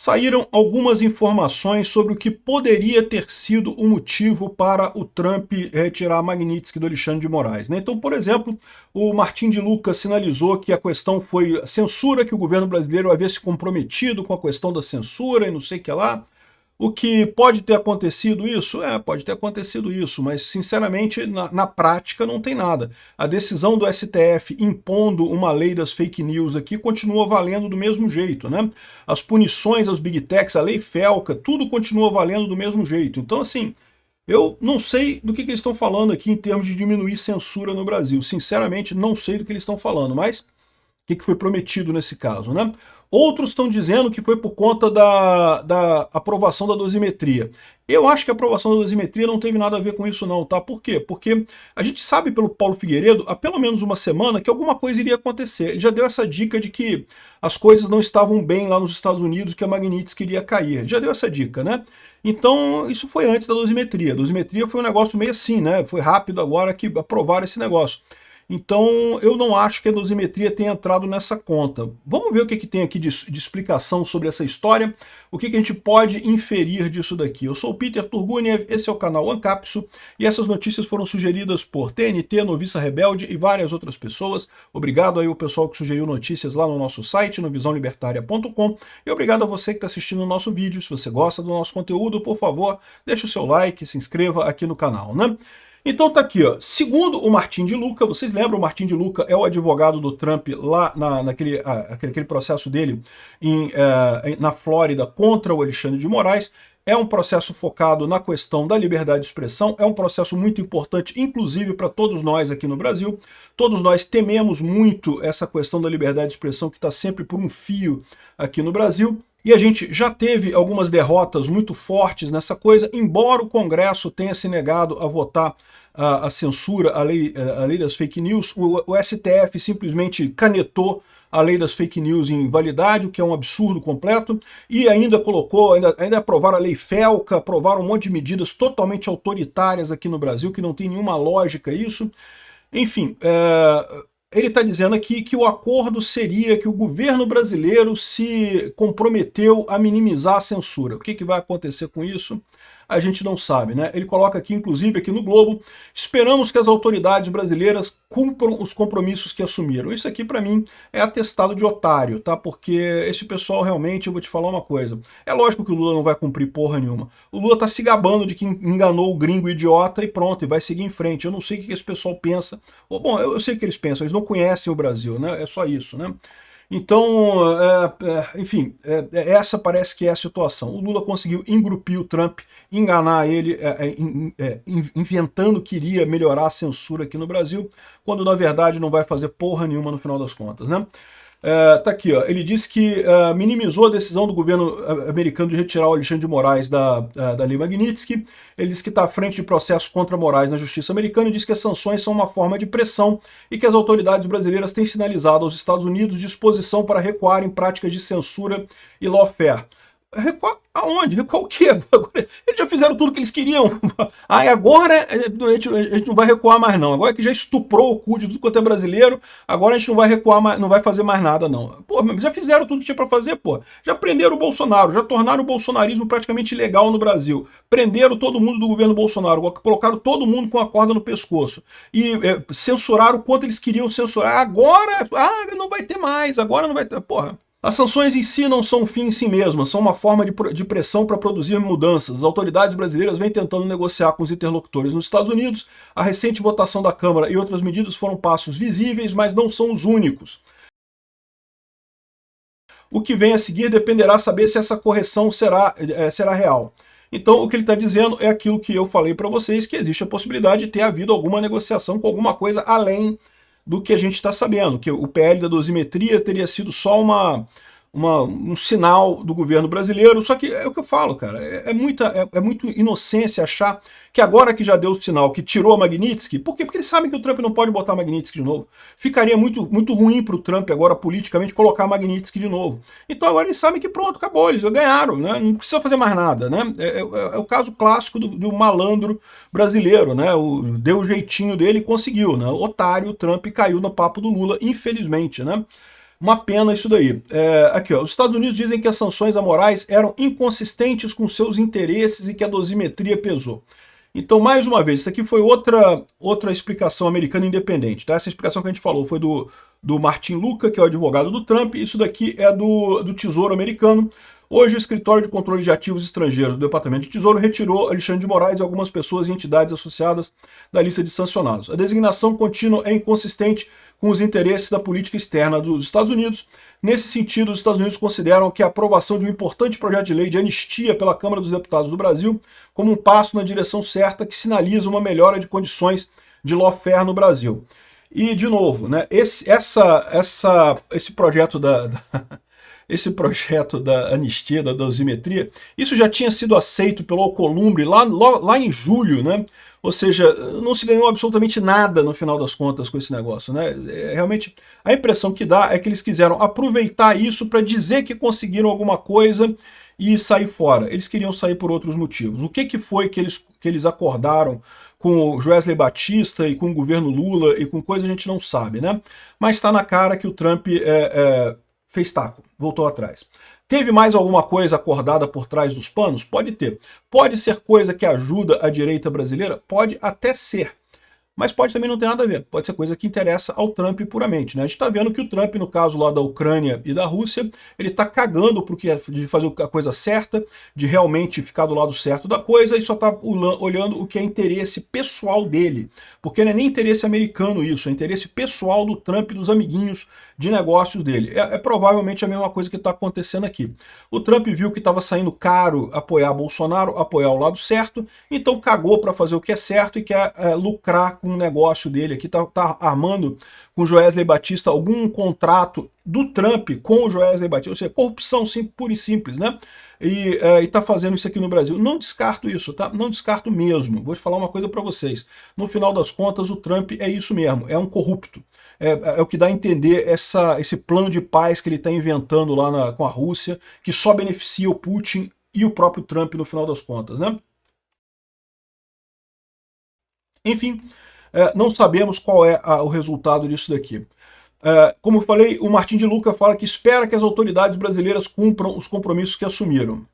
saíram algumas informações sobre o que poderia ter sido o motivo para o Trump retirar Magnitsky do Alexandre de Moraes, né? Então, por exemplo, o Martim de Lucas sinalizou que a questão foi a censura, que o governo brasileiro havia se comprometido com a questão da censura e não sei o que lá. O que pode ter acontecido isso? Pode ter acontecido isso, mas sinceramente na prática não tem nada. A decisão do STF impondo uma lei das fake news aqui continua valendo do mesmo jeito, né? As punições aos big techs, a lei Felca, tudo continua valendo do mesmo jeito. Então, assim, eu não sei do que eles estão falando aqui em termos de diminuir censura no Brasil. Sinceramente, não sei do que eles estão falando, mas que foi prometido nesse caso, né? Outros estão dizendo que foi por conta da aprovação da dosimetria. Eu acho que a aprovação da dosimetria não teve nada a ver com isso não, tá? Por quê? Porque a gente sabe pelo Paulo Figueiredo, há pelo menos uma semana, que alguma coisa iria acontecer. Ele já deu essa dica de que as coisas não estavam bem lá nos Estados Unidos, que a Magnitsky iria cair. Ele já deu essa dica, né? Então, isso foi antes da dosimetria. A dosimetria foi um negócio meio assim, né? Foi rápido agora que aprovaram esse negócio. Então, eu não acho que a dosimetria tenha entrado nessa conta. Vamos ver o que tem aqui de explicação sobre essa história, o que a gente pode inferir disso daqui. Eu sou o Peter Turguniev, esse é o canal Ancapso, e essas notícias foram sugeridas por TNT, Noviça Rebelde e várias outras pessoas. Obrigado aí ao pessoal que sugeriu notícias lá no nosso site, no visãolibertaria.com, e obrigado a você que está assistindo o nosso vídeo. Se você gosta do nosso conteúdo, por favor, deixe o seu like, se inscreva aqui no canal, né? Então tá aqui, ó. Segundo o Martim de Lucas, vocês lembram, o Martim de Lucas é o advogado do Trump lá naquele processo dele na Flórida contra o Alexandre de Moraes. É um processo focado na questão da liberdade de expressão, é um processo muito importante, inclusive para todos nós aqui no Brasil. Todos nós tememos muito essa questão da liberdade de expressão que está sempre por um fio aqui no Brasil. E a gente já teve algumas derrotas muito fortes nessa coisa, embora o Congresso tenha se negado a votar a censura, a lei das fake news, o STF simplesmente canetou a lei das fake news em validade, o que é um absurdo completo, e ainda colocou, ainda aprovaram a lei Felca, aprovaram um monte de medidas totalmente autoritárias aqui no Brasil, que não tem nenhuma lógica isso. Enfim, ele está dizendo aqui que o acordo seria que o governo brasileiro se comprometeu a minimizar a censura. O que vai acontecer com isso? A gente não sabe, né? Ele coloca aqui, inclusive, aqui no Globo, esperamos que as autoridades brasileiras cumpram os compromissos que assumiram. Isso aqui, para mim, é atestado de otário, tá? Porque esse pessoal, realmente, eu vou te falar uma coisa. É lógico que o Lula não vai cumprir porra nenhuma. O Lula tá se gabando de que enganou o gringo idiota e pronto, e vai seguir em frente. Eu não sei o que esse pessoal pensa. Bom, eu sei o que eles pensam, eles não conhecem o Brasil, né? É só isso, né? Então, enfim, essa parece que é a situação. O Lula conseguiu engrupir o Trump, enganar ele, inventando que iria melhorar a censura aqui no Brasil, quando na verdade não vai fazer porra nenhuma no final das contas, né? Tá aqui, ó. Ele disse que minimizou a decisão do governo americano de retirar o Alexandre de Moraes da lei Magnitsky. Ele disse que está à frente de processo contra Moraes na justiça americana e disse que as sanções são uma forma de pressão e que as autoridades brasileiras têm sinalizado aos Estados Unidos disposição para recuar em práticas de censura e lawfare. Recuar aonde? Recuar o quê? Eles já fizeram tudo que eles queriam. Agora a gente não vai recuar mais não. Agora que já estuprou o cu de tudo quanto é brasileiro, agora a gente não vai recuar mais, não vai fazer mais nada não. Pô, mas já fizeram tudo que tinha para fazer, pô. Já prenderam o Bolsonaro, já tornaram o bolsonarismo praticamente ilegal no Brasil. Prenderam todo mundo do governo Bolsonaro, colocaram todo mundo com a corda no pescoço. E censuraram o quanto eles queriam censurar. Agora, não vai ter mais, agora não vai ter, porra. As sanções em si não são um fim em si mesmas, são uma forma de pressão para produzir mudanças. As autoridades brasileiras vêm tentando negociar com os interlocutores nos Estados Unidos. A recente votação da Câmara e outras medidas foram passos visíveis, mas não são os únicos. O que vem a seguir dependerá saber se essa correção será real. Então, o que ele está dizendo é aquilo que eu falei para vocês, que existe a possibilidade de ter havido alguma negociação com alguma coisa além do que a gente está sabendo, que o PL da dosimetria teria sido só um sinal do governo brasileiro. Só que é o que eu falo, cara, é muito inocência achar que agora que já deu o sinal, que tirou a Magnitsky, por quê? Porque eles sabem que o Trump não pode botar a Magnitsky de novo. Ficaria muito ruim para o Trump agora, politicamente, colocar a Magnitsky de novo. Então agora eles sabem que pronto, acabou, eles ganharam, né? Não precisa fazer mais nada, né? É o caso clássico do malandro brasileiro, né? Deu o jeitinho dele e conseguiu, né? O otário, o Trump caiu no papo do Lula, infelizmente, né? Uma pena isso daí. Aqui, ó, os Estados Unidos dizem que as sanções a Moraes eram inconsistentes com seus interesses e que a dosimetria pesou. Então, mais uma vez, isso aqui foi outra explicação americana independente. Tá? Essa explicação que a gente falou foi do Martin Luca, que é o advogado do Trump. Isso daqui é do Tesouro americano. Hoje, o Escritório de Controle de Ativos Estrangeiros do Departamento de Tesouro retirou Alexandre de Moraes e algumas pessoas e entidades associadas da lista de sancionados. A designação contínua é inconsistente com os interesses da política externa dos Estados Unidos. Nesse sentido, os Estados Unidos consideram que a aprovação de um importante projeto de lei de anistia pela Câmara dos Deputados do Brasil como um passo na direção certa que sinaliza uma melhora de condições de lawfare no Brasil. E, de novo, né, esse projeto esse projeto da anistia, da dosimetria, isso já tinha sido aceito pelo Alcolumbre lá em julho, né? Ou seja, não se ganhou absolutamente nada no final das contas com esse negócio, né? Realmente, a impressão que dá é que eles quiseram aproveitar isso para dizer que conseguiram alguma coisa e sair fora. Eles queriam sair por outros motivos. O que foi que eles acordaram com o Joesley Batista e com o governo Lula e com coisa a gente não sabe, né? Mas está na cara que o Trump fez taco, voltou atrás. Teve mais alguma coisa acordada por trás dos panos? Pode ter. Pode ser coisa que ajuda a direita brasileira? Pode até ser. Mas pode também não ter nada a ver. Pode ser coisa que interessa ao Trump puramente, né? A gente está vendo que o Trump, no caso lá da Ucrânia e da Rússia, ele está cagando de fazer a coisa certa, de realmente ficar do lado certo da coisa, e só está olhando o que é interesse pessoal dele. Porque não é nem interesse americano isso, é interesse pessoal do Trump e dos amiguinhos de negócios dele. É provavelmente a mesma coisa que está acontecendo aqui. O Trump viu que estava saindo caro apoiar Bolsonaro, apoiar o lado certo, então cagou para fazer o que é certo e quer lucrar com o negócio dele aqui, tá armando com o Joesley Batista algum contrato do Trump com o Joesley Batista, ou seja, corrupção pura e simples, né? E tá fazendo isso aqui no Brasil. Não descarto isso, tá? Não descarto mesmo. Vou falar uma coisa para vocês. No final das contas, o Trump é isso mesmo, é um corrupto. É o que dá a entender esse plano de paz que ele está inventando lá com a Rússia, que só beneficia o Putin e o próprio Trump no final das contas, né? Enfim, não sabemos qual é o resultado disso daqui. Como eu falei, o Martin de Luca fala que espera que as autoridades brasileiras cumpram os compromissos que assumiram.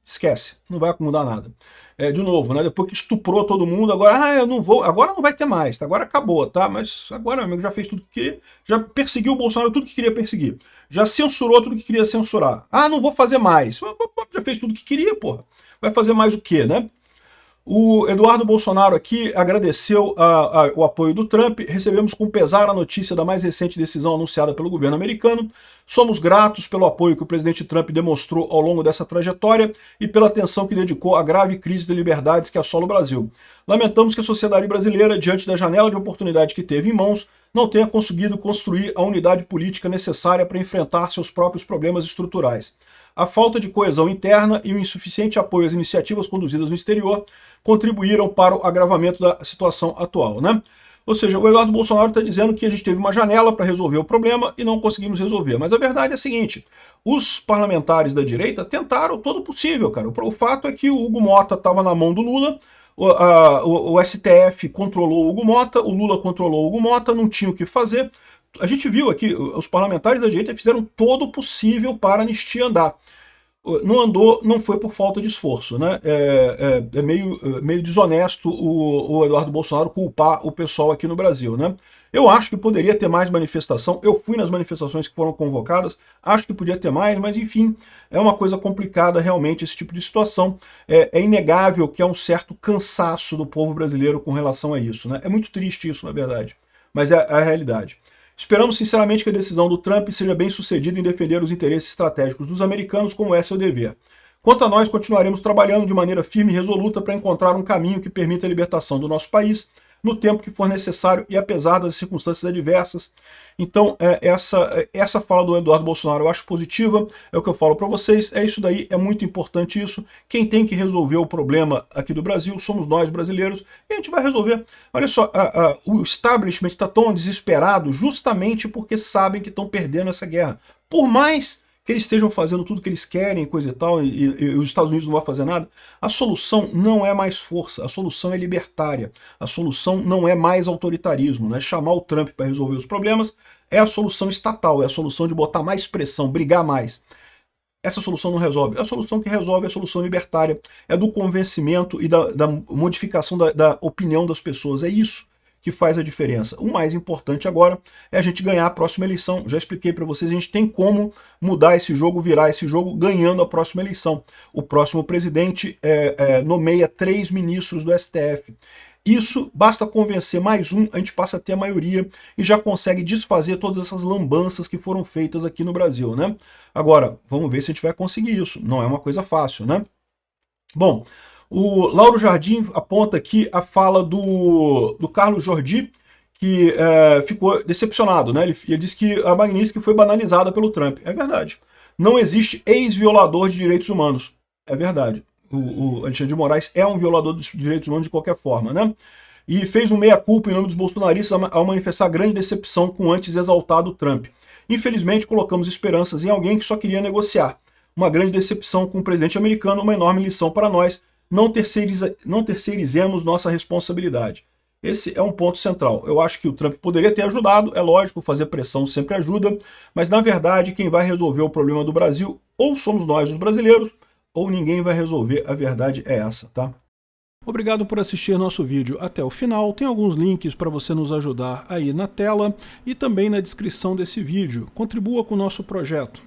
Esquece, não vai mudar nada. De novo, né, depois que estuprou todo mundo, agora eu não vou, agora não vai ter mais, agora acabou, tá? Mas agora, meu amigo, já fez tudo que queria, já perseguiu o Bolsonaro tudo que queria perseguir, já censurou tudo que queria censurar. Não vou fazer mais. Já fez tudo que queria, porra. Vai fazer mais o quê, né? O Eduardo Bolsonaro aqui agradeceu o apoio do Trump. Recebemos com pesar a notícia da mais recente decisão anunciada pelo governo americano. Somos gratos pelo apoio que o presidente Trump demonstrou ao longo dessa trajetória e pela atenção que dedicou à grave crise de liberdades que assola o Brasil. Lamentamos que a sociedade brasileira, diante da janela de oportunidade que teve em mãos, não tenha conseguido construir a unidade política necessária para enfrentar seus próprios problemas estruturais. A falta de coesão interna e o insuficiente apoio às iniciativas conduzidas no exterior contribuíram para o agravamento da situação atual, né? Ou seja, o Eduardo Bolsonaro está dizendo que a gente teve uma janela para resolver o problema e não conseguimos resolver. Mas a verdade é a seguinte, os parlamentares da direita tentaram todo o possível, cara. O fato é que o Hugo Mota estava na mão do Lula, o STF controlou o Hugo Mota, o Lula controlou o Hugo Mota, não tinha o que fazer. A gente viu aqui, os parlamentares da direita fizeram todo o possível para a anistia andar. Não andou, não foi por falta de esforço, né? É meio desonesto o Eduardo Bolsonaro culpar o pessoal aqui no Brasil, né? Eu acho que poderia ter mais manifestação, eu fui nas manifestações que foram convocadas, acho que podia ter mais, mas enfim, é uma coisa complicada realmente esse tipo de situação. É inegável que há um certo cansaço do povo brasileiro com relação a isso, né? É muito triste isso, na verdade, mas é a realidade. Esperamos sinceramente que a decisão do Trump seja bem sucedida em defender os interesses estratégicos dos americanos, como é seu dever. Quanto a nós, continuaremos trabalhando de maneira firme e resoluta para encontrar um caminho que permita a libertação do nosso país no tempo que for necessário e apesar das circunstâncias adversas. Então, essa fala do Eduardo Bolsonaro eu acho positiva, é o que eu falo para vocês, é isso daí, é muito importante isso. Quem tem que resolver o problema aqui do Brasil somos nós brasileiros e a gente vai resolver. Olha só, o establishment está tão desesperado justamente porque sabem que estão perdendo essa guerra. Por mais que eles estejam fazendo tudo que eles querem, coisa e tal, e os Estados Unidos não vão fazer nada, a solução não é mais força, a solução é libertária, a solução não é mais autoritarismo, né? Chamar o Trump para resolver os problemas é a solução estatal, é a solução de botar mais pressão, brigar mais. Essa solução não resolve. A solução que resolve é a solução libertária, é do convencimento e da modificação da opinião das pessoas. É isso que faz a diferença. O mais importante agora é a gente ganhar a próxima eleição. Já expliquei para vocês, a gente tem como mudar esse jogo, virar esse jogo, ganhando a próxima eleição. O próximo presidente nomeia 3 ministros do STF. Isso, basta convencer mais um, a gente passa a ter a maioria e já consegue desfazer todas essas lambanças que foram feitas aqui no Brasil, né? Agora, vamos ver se a gente vai conseguir isso. Não é uma coisa fácil, né? Bom, o Lauro Jardim aponta aqui a fala do Carlos Jordi, que ficou decepcionado, né? Ele disse que a Magnitsky foi banalizada pelo Trump. É verdade. Não existe ex-violador de direitos humanos. É verdade. O Alexandre de Moraes é um violador dos direitos humanos de qualquer forma, né? E fez um meia-culpa em nome dos bolsonaristas ao manifestar grande decepção com o antes exaltado Trump. Infelizmente, colocamos esperanças em alguém que só queria negociar. Uma grande decepção com o presidente americano, uma enorme lição para nós. Não terceirizemos nossa responsabilidade. Esse é um ponto central. Eu acho que o Trump poderia ter ajudado, é lógico, fazer pressão sempre ajuda, mas na verdade quem vai resolver o problema do Brasil ou somos nós, os brasileiros, ou ninguém vai resolver. A verdade é essa, tá? Obrigado por assistir nosso vídeo até o final. Tem alguns links para você nos ajudar aí na tela e também na descrição desse vídeo. Contribua com o nosso projeto.